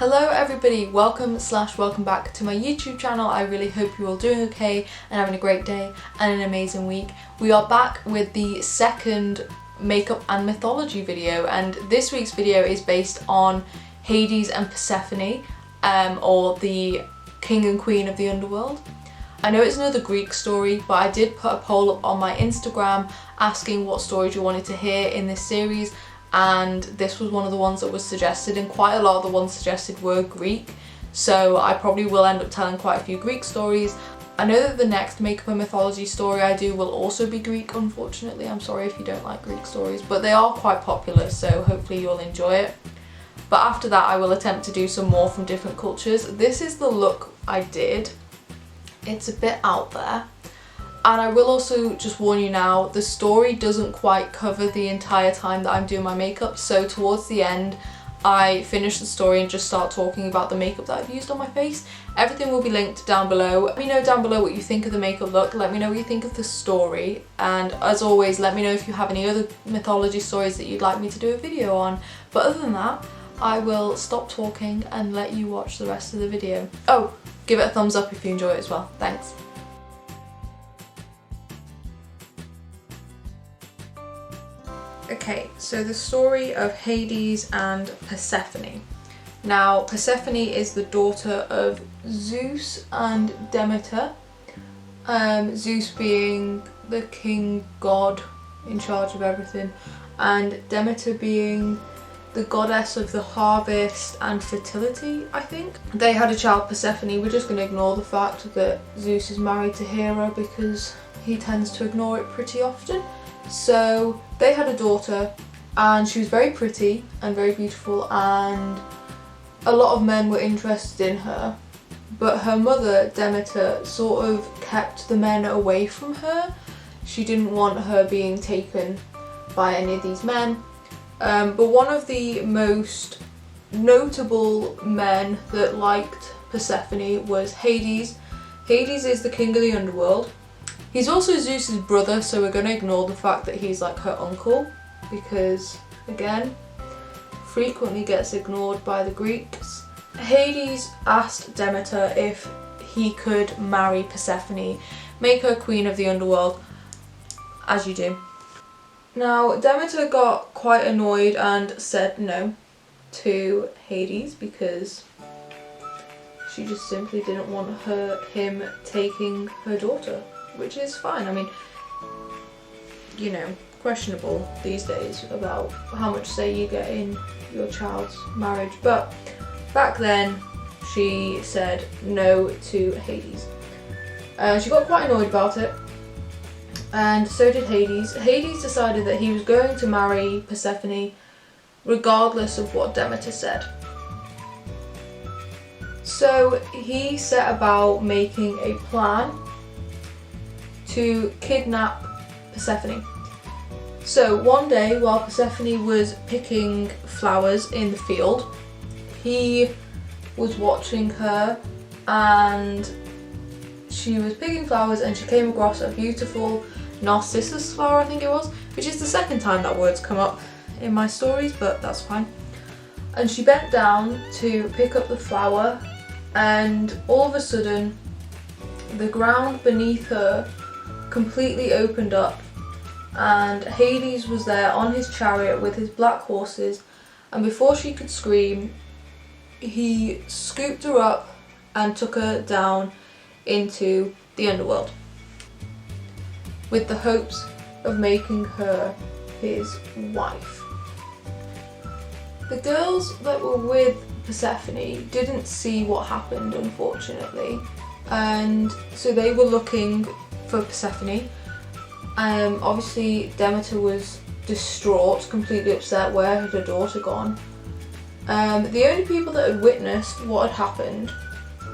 Hello everybody, welcome back to my YouTube channel. I really hope you're all doing okay and having a great day and an amazing week. We are back with the second makeup and mythology video, and this week's video is based on Hades and Persephone, or the king and queen of the underworld. I know it's another Greek story, but I did put a poll up on my Instagram asking what stories you wanted to hear in this series, and this was one of the ones that was suggested, and quite a lot of the ones suggested were Greek, so I probably will end up telling quite a few Greek stories. I know that the next makeup and mythology story I do will also be Greek, unfortunately. I'm sorry if you don't like Greek stories, but they are quite popular, so hopefully you'll enjoy it. But after that I will attempt to do some more from different cultures. This is the look I did. It's a bit out there. And I will also just warn you now, the story doesn't quite cover the entire time that I'm doing my makeup, so towards the end I finish the story and just start talking about the makeup that I've used on my face. Everything will be linked down below. Let me know down below what you think of the makeup look, let me know what you think of the story, and as always let me know if you have any other mythology stories that you'd like me to do a video on. But other than that, I will stop talking and let you watch the rest of the video. Oh, give it a thumbs up if you enjoy it as well, thanks. Okay, so the story of Hades and Persephone. Now, Persephone is the daughter of Zeus and Demeter. Zeus being the king god in charge of everything, and Demeter being the goddess of the harvest and fertility, I think. They had a child, Persephone. We're just going to ignore the fact that Zeus is married to Hera because he tends to ignore it pretty often. So they had a daughter, and she was very pretty and very beautiful, and a lot of men were interested in her, but her mother Demeter sort of kept the men away from her. She didn't want her being taken by any of these men, but one of the most notable men that liked Persephone was Hades. Hades is the king of the underworld. He's also Zeus's brother, so we're going to ignore the fact that he's like her uncle, because, again, frequently gets ignored by the Greeks. Hades asked Demeter if he could marry Persephone, make her queen of the underworld, as you do. Now, Demeter got quite annoyed and said no to Hades because she just simply didn't want him taking her daughter. Which is fine. I mean, you know, questionable these days about how much say you get in your child's marriage, but back then she said no to Hades. She got quite annoyed about it, and so did Hades. Hades decided that he was going to marry Persephone regardless of what Demeter said. So he set about making a plan to kidnap Persephone. So one day while Persephone was picking flowers in the field, he was watching her, and she was picking flowers and she came across a beautiful narcissus flower, I think it was, which is the second time that word's come up in my stories, but that's fine. And she bent down to pick up the flower, and all of a sudden the ground beneath her completely opened up, and Hades was there on his chariot with his black horses, and before she could scream he scooped her up and took her down into the underworld with the hopes of making her his wife. The girls that were with Persephone didn't see what happened, unfortunately, and so they were looking for Persephone. Obviously Demeter was distraught, completely upset. Where had her daughter gone? The only people that had witnessed what had happened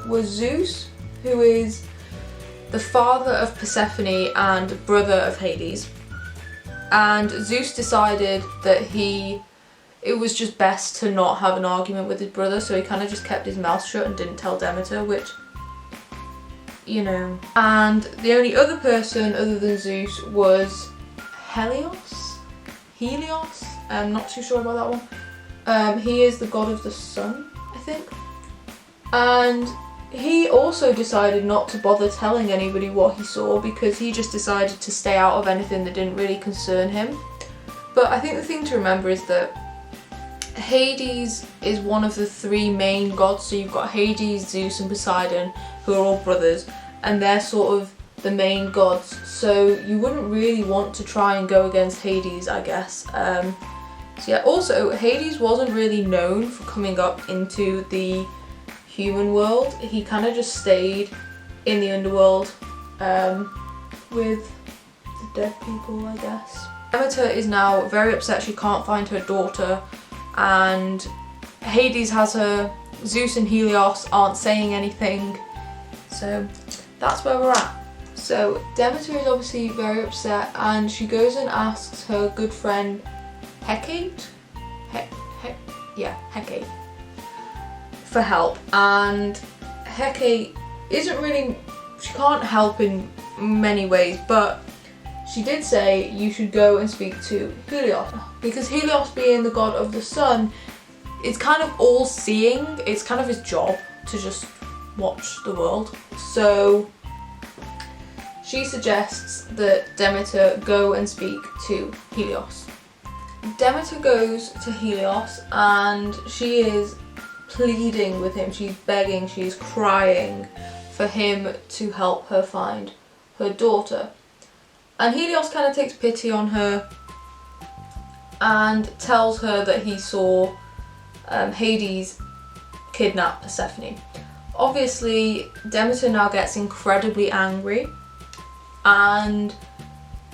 was Zeus, who is the father of Persephone and brother of Hades. And Zeus decided that it was just best to not have an argument with his brother, so he kind of just kept his mouth shut and didn't tell Demeter, which, you know. And the only other person other than Zeus was Helios? I'm not too sure about that one. He is the god of the sun, I think. And he also decided not to bother telling anybody what he saw, because he just decided to stay out of anything that didn't really concern him. But I think the thing to remember is that Hades is one of the three main gods. So you've got Hades, Zeus and Poseidon, who are all brothers, and they're sort of the main gods. So you wouldn't really want to try and go against Hades, I guess. So yeah, also Hades wasn't really known for coming up into the human world. He kind of just stayed in the underworld with the dead people, I guess. Demeter is now very upset she can't find her daughter, and Hades has her. Zeus and Helios aren't saying anything, so that's where we're at. So Demeter is obviously very upset, and she goes and asks her good friend Hecate for help, and Hecate isn't really, she can't help in many ways, but she did say you should go and speak to Helios, because Helios, being the god of the sun, is kind of all-seeing. It's kind of his job to just watch the world. So she suggests that Demeter go and speak to Helios. Demeter goes to Helios and she is pleading with him, she's begging, she's crying for him to help her find her daughter. And Helios kind of takes pity on her and tells her that he saw Hades kidnap Persephone. Obviously, Demeter now gets incredibly angry, and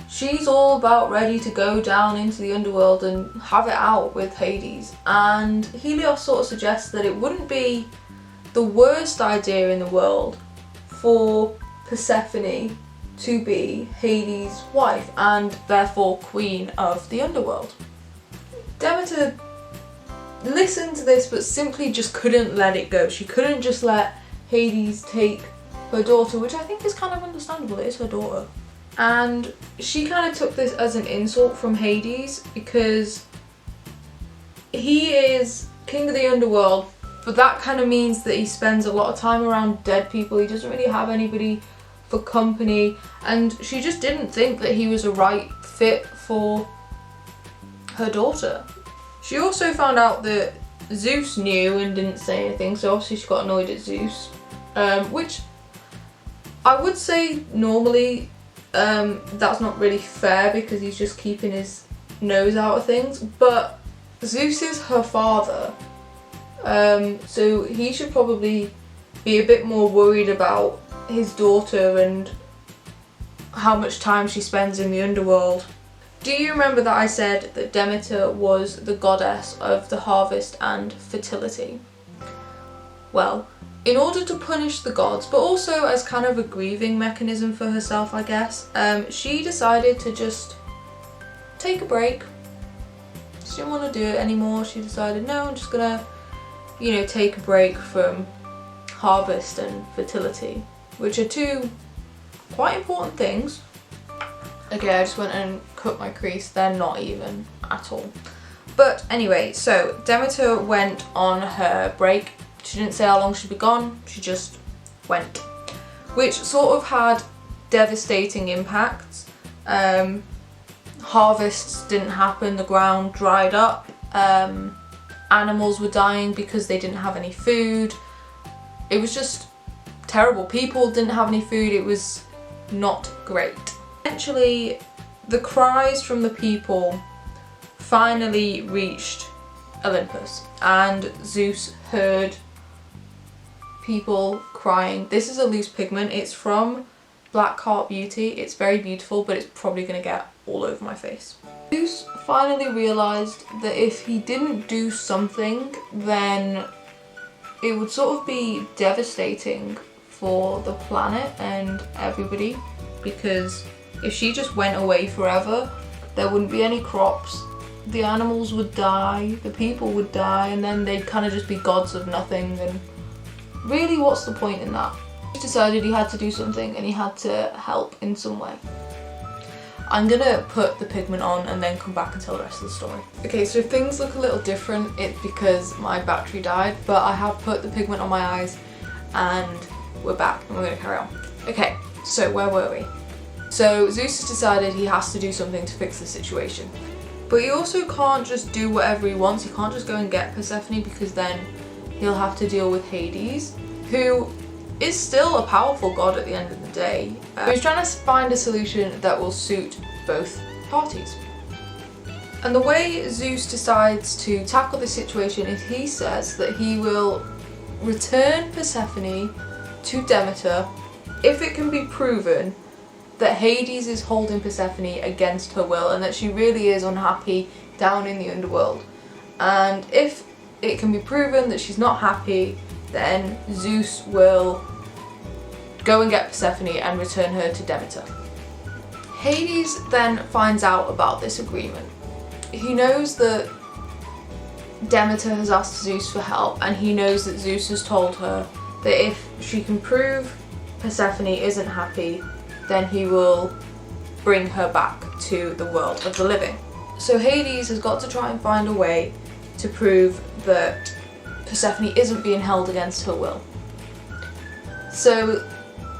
she's all about ready to go down into the underworld and have it out with Hades. And Helios sort of suggests that it wouldn't be the worst idea in the world for Persephone to be Hades' wife and therefore queen of the underworld. Demeter listened to this but simply just couldn't let it go. She couldn't just let Hades take her daughter, which I think is kind of understandable, it is her daughter. And she kind of took this as an insult from Hades, because he is king of the underworld, but that kind of means that he spends a lot of time around dead people. He doesn't really have anybody for company, and she just didn't think that he was a right fit for her daughter. She also found out that Zeus knew and didn't say anything, so obviously she got annoyed at Zeus, which I would say normally that's not really fair, because he's just keeping his nose out of things, but Zeus is her father, so he should probably be a bit more worried about his daughter and how much time she spends in the underworld. Do you remember that I said that Demeter was the goddess of the harvest and fertility? Well, in order to punish the gods, but also as kind of a grieving mechanism for herself, I guess, she decided to just take a break. She didn't want to do it anymore. She decided, no, I'm just gonna, you know, take a break from harvest and fertility, which are two quite important things. Okay, I just went and cut my crease. They're not even at all. But anyway, so Demeter went on her break. She didn't say how long she'd be gone, she just went. Which sort of had devastating impacts. Harvests didn't happen, the ground dried up, animals were dying because they didn't have any food. It was just terrible. People didn't have any food, it was not great. Eventually, the cries from the people finally reached Olympus, and Zeus heard people crying. This is a loose pigment, it's from Black Heart Beauty, it's very beautiful, but it's probably going to get all over my face. Zeus finally realised that if he didn't do something, then it would sort of be devastating for the planet and everybody, because if she just went away forever, there wouldn't be any crops, the animals would die, the people would die, and then they'd kind of just be gods of nothing, and really what's the point in that? He decided he had to do something and he had to help in some way. I'm gonna put the pigment on and then come back and tell the rest of the story. Okay, so if things look a little different, it's because my battery died, but I have put the pigment on my eyes and we're back and we're gonna carry on. Okay, so where were we? So Zeus has decided he has to do something to fix the situation. But he also can't just do whatever he wants. He can't just go and get Persephone, because then he'll have to deal with Hades, who is still a powerful god at the end of the day. He's trying to find a solution that will suit both parties. And the way Zeus decides to tackle this situation is he says that he will return Persephone to Demeter if it can be proven that Hades is holding Persephone against her will and that she really is unhappy down in the underworld. And if it can be proven that she's not happy, then Zeus will go and get Persephone and return her to Demeter. Hades then finds out about this agreement. He knows that Demeter has asked Zeus for help, and he knows that Zeus has told her that if she can prove Persephone isn't happy, then he will bring her back to the world of the living. So Hades has got to try and find a way to prove that Persephone isn't being held against her will. So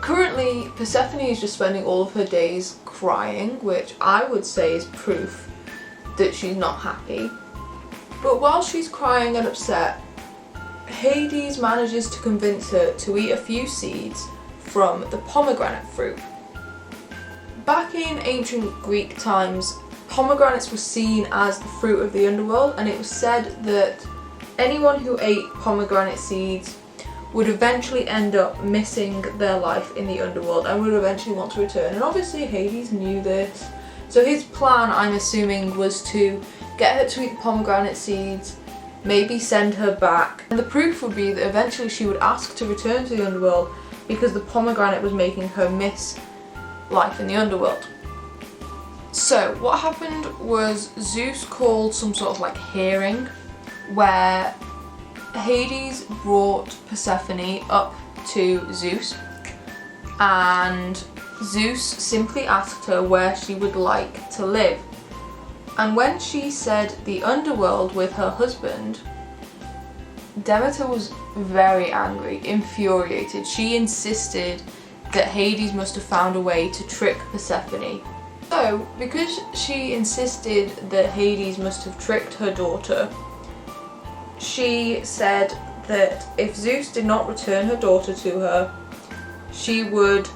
currently Persephone is just spending all of her days crying, which I would say is proof that she's not happy. But while she's crying and upset, Hades manages to convince her to eat a few seeds from the pomegranate fruit. Back in ancient Greek times, pomegranates were seen as the fruit of the underworld, and it was said that anyone who ate pomegranate seeds would eventually end up missing their life in the underworld and would eventually want to return. And obviously Hades knew this, so his plan, I'm assuming, was to get her to eat the pomegranate seeds, maybe send her back, and the proof would be that eventually she would ask to return to the underworld because the pomegranate was making her miss life in the underworld. So what happened was Zeus called some sort of like hearing where Hades brought Persephone up to Zeus, and Zeus simply asked her where she would like to live. And when she said the underworld with her husband, Demeter was very angry, infuriated. She insisted that Hades must have found a way to trick Persephone. So, because she insisted that Hades must have tricked her daughter, she said that if Zeus did not return her daughter to her, she would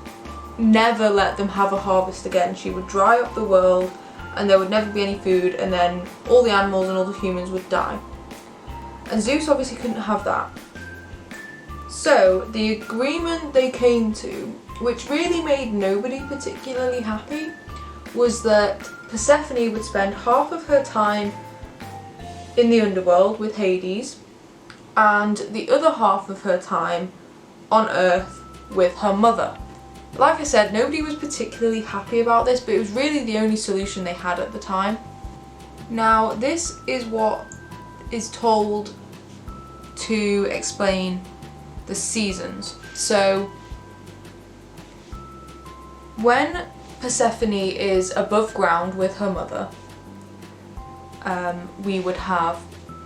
never let them have a harvest again. She would dry up the world and there would never be any food, and then all the animals and all the humans would die. And Zeus obviously couldn't have that. So the agreement they came to, which really made nobody particularly happy, was that Persephone would spend half of her time in the underworld with Hades and the other half of her time on Earth with her mother. Like I said, nobody was particularly happy about this, but it was really the only solution they had at the time. Now, this is what is told to explain the seasons. So, when Persephone is above ground with her mother, we would have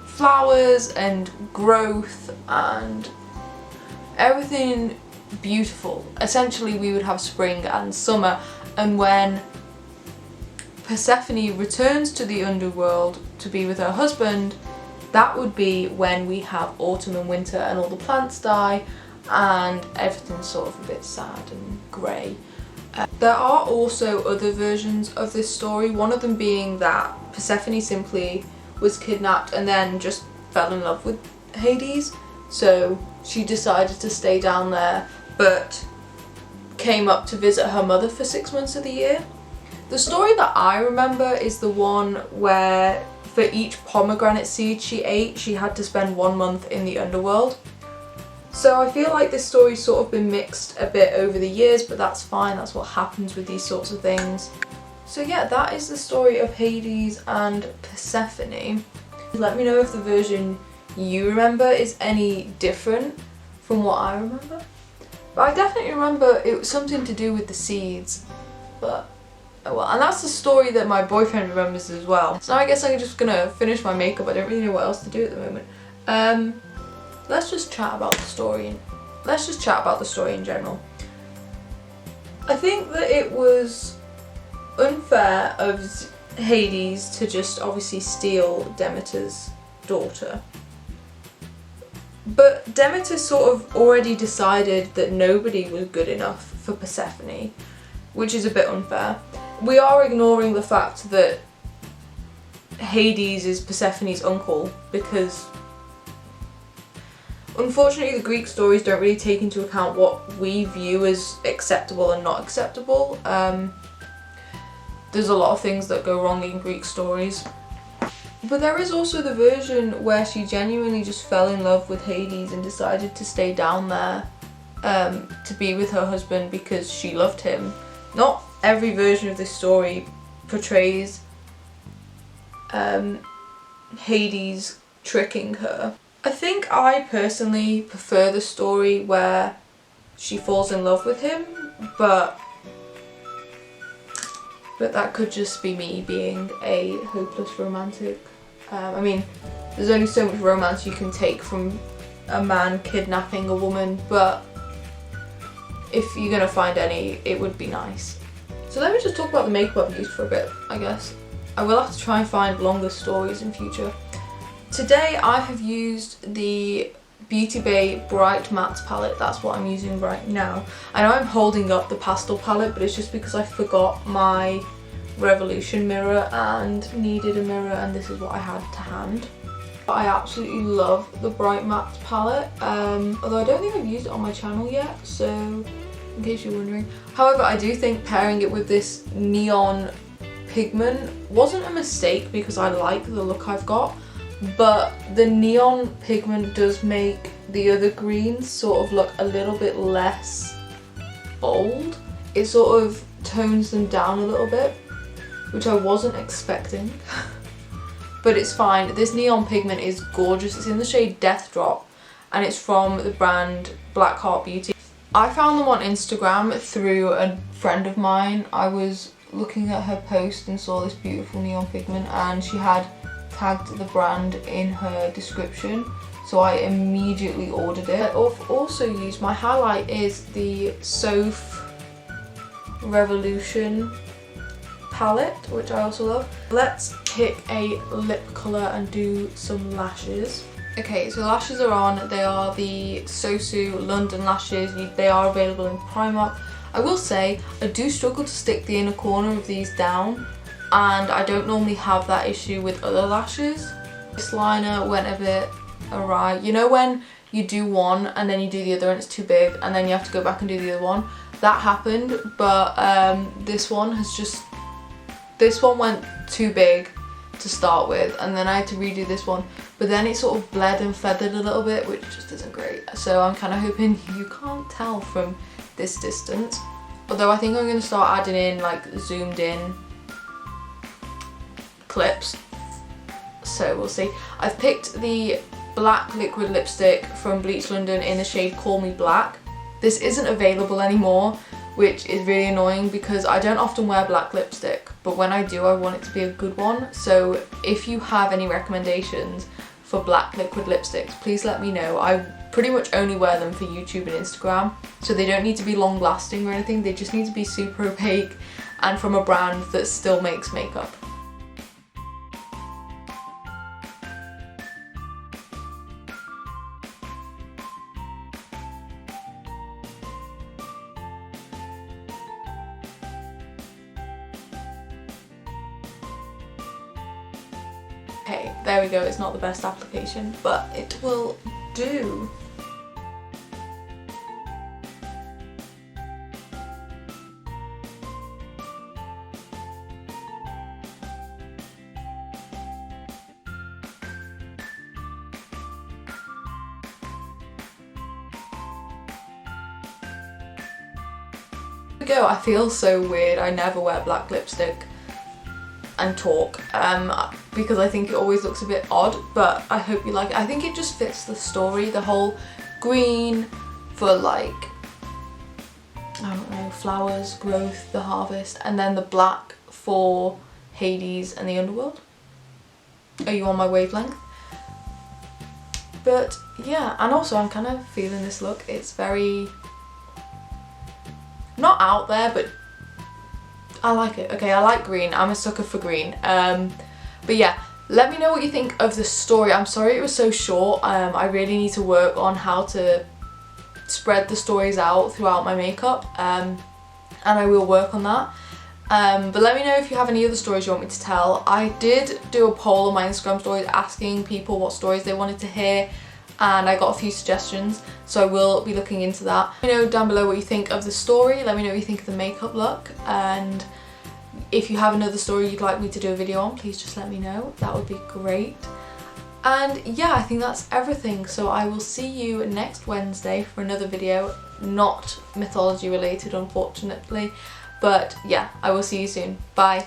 flowers and growth and everything beautiful. Essentially, we would have spring and summer, and when Persephone returns to the underworld to be with her husband, that would be when we have autumn and winter and all the plants die and everything's sort of a bit sad and grey. There are also other versions of this story, one of them being that Persephone simply was kidnapped and then just fell in love with Hades, so she decided to stay down there but came up to visit her mother for 6 months of the year. The story that I remember is the one where for each pomegranate seed she ate, she had to spend 1 month in the underworld. So I feel like this story's sort of been mixed a bit over the years, but that's fine, that's what happens with these sorts of things. So yeah, that is the story of Hades and Persephone. Let me know if the version you remember is any different from what I remember. But I definitely remember it was something to do with the seeds, but well, and that's the story that my boyfriend remembers as well. So now I guess I'm just gonna finish my makeup. I don't really know what else to do at the moment. Let's just chat about the story. Let's just chat about the story in general. I think that it was unfair of Hades to just obviously steal Demeter's daughter. But Demeter sort of already decided that nobody was good enough for Persephone, which is a bit unfair. We are ignoring the fact that Hades is Persephone's uncle because unfortunately the Greek stories don't really take into account what we view as acceptable and not acceptable. There's a lot of things that go wrong in Greek stories. But there is also the version where she genuinely just fell in love with Hades and decided to stay down there to be with her husband because she loved him. Not every version of this story portrays Hades tricking her. I think I personally prefer the story where she falls in love with him, but that could just be me being a hopeless romantic. I mean, there's only so much romance you can take from a man kidnapping a woman, but if you're gonna find any, it would be nice. So let me just talk about the makeup I've used for a bit, I guess. I will have to try and find longer stories in future. Today I have used the Beautybay Bright Matte palette. That's what I'm using right now. I know I'm holding up the pastel palette, but it's just because I forgot my Revolution mirror and needed a mirror, and this is what I had to hand. But I absolutely love the Bright Matte palette, although I don't think I've used it on my channel yet, so in case you're wondering. However, I do think pairing it with this neon pigment wasn't a mistake because I like the look I've got, but the neon pigment does make the other greens sort of look a little bit less bold. It sort of tones them down a little bit, which I wasn't expecting. But it's fine. This neon pigment is gorgeous. It's in the shade Death Drop and it's from the brand Black Heart Beauty. I found them on Instagram through a friend of mine. I was looking at her post and saw this beautiful neon pigment and she had tagged the brand in her description, so I immediately ordered it. I've also used, my highlight is the SOSU Revolution palette, which I also love. Let's pick a lip colour and do some lashes. Okay, so lashes are on. They are the SOSU London lashes. They are available in Primark. I will say, I do struggle to stick the inner corner of these down, and I don't normally have that issue with other lashes. This liner went a bit awry. You know when you do one and then you do the other and it's too big and then you have to go back and do the other one? That happened, but this one went too big to start with, and then I had to redo this one, but then it sort of bled and feathered a little bit, which just isn't great. So I'm kind of hoping you can't tell from this distance. Although I think I'm going to start adding in like zoomed in clips, so we'll see. I've picked the black liquid lipstick from Bleach London in the shade Call Me Black. This isn't available anymore, which is really annoying because I don't often wear black lipstick, but when I do I want it to be a good one. So if you have any recommendations for black liquid lipsticks, please let me know. I pretty much only wear them for YouTube and Instagram, so they don't need to be long lasting or anything, they just need to be super opaque and from a brand that still makes makeup. Okay, there we go. It's not the best application, but it will do. There we go. I feel so weird. I never wear black lipstick and talk because I think it always looks a bit odd, but I hope you like it. I think it just fits the story, the whole green for like I don't know, flowers, growth, the harvest, and then the black for Hades and the underworld. Are you on my wavelength? But yeah, and also I'm kind of feeling this look. It's very, not out there, but I like it. Okay, I like green. I'm a sucker for green. But yeah, let me know what you think of the story. I'm sorry it was so short. I really need to work on how to spread the stories out throughout my makeup, and I will work on that. But let me know if you have any other stories you want me to tell. I did do a poll on my Instagram stories asking people what stories they wanted to hear, and I got a few suggestions, so I will be looking into that. Let me know down below what you think of the story, let me know what you think of the makeup look, and if you have another story you'd like me to do a video on, please just let me know, that would be great. And yeah, I think that's everything, so I will see you next Wednesday for another video, not mythology related unfortunately, but yeah, I will see you soon. Bye.